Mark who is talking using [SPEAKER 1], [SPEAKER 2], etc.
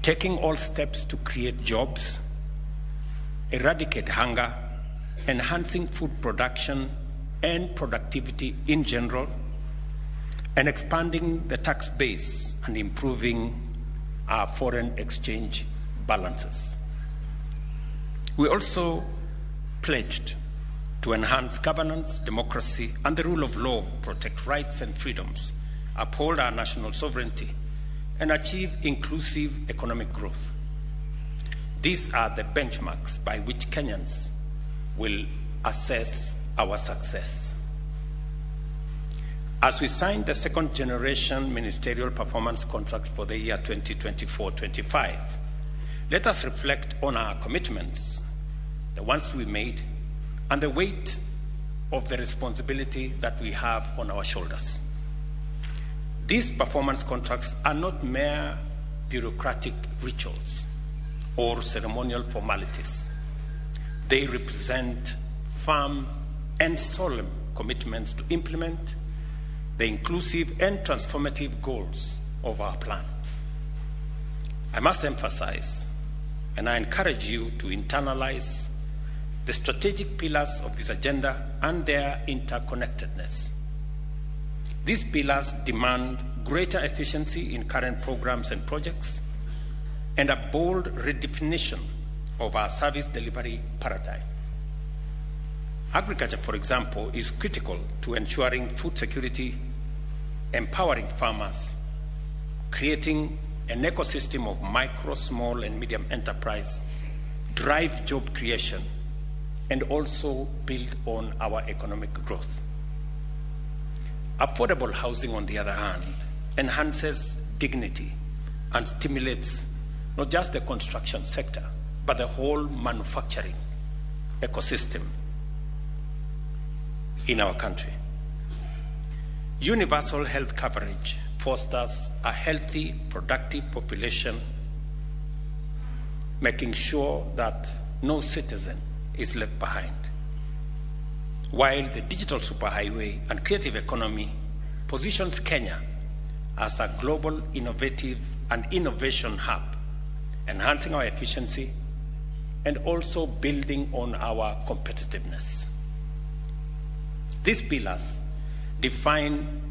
[SPEAKER 1] taking all steps to create jobs, eradicate hunger, enhancing food production and productivity in general, and expanding the tax base and improving our foreign exchange balances. We also pledged to enhance governance, democracy, and the rule of law, protect rights and freedoms, uphold our national sovereignty, and achieve inclusive economic growth. These are the benchmarks by which Kenyans will assess our success. As we sign the second generation ministerial performance contract for the year 2024-25, let us reflect on our commitments, the ones we made, and the weight of the responsibility that we have on our shoulders. These performance contracts are not mere bureaucratic rituals or ceremonial formalities. They represent firm and solemn commitments to implement the inclusive and transformative goals of our plan. I must emphasize, and I encourage you to internalize the strategic pillars of this agenda and their interconnectedness. These pillars demand greater efficiency in current programs and projects and a bold redefinition of our service delivery paradigm. Agriculture, for example, is critical to ensuring food security, empowering farmers, creating an ecosystem of micro, small, and medium enterprise, drive job creation, and also build on our economic growth. Affordable housing, on the other hand, enhances dignity and stimulates not just the construction sector, but the whole manufacturing ecosystem in our country. Universal health coverage fosters a healthy, productive population, making sure that no citizen is left behind. While the digital superhighway and creative economy positions Kenya as a global innovative and innovation hub, enhancing our efficiency and also building on our competitiveness. These pillars define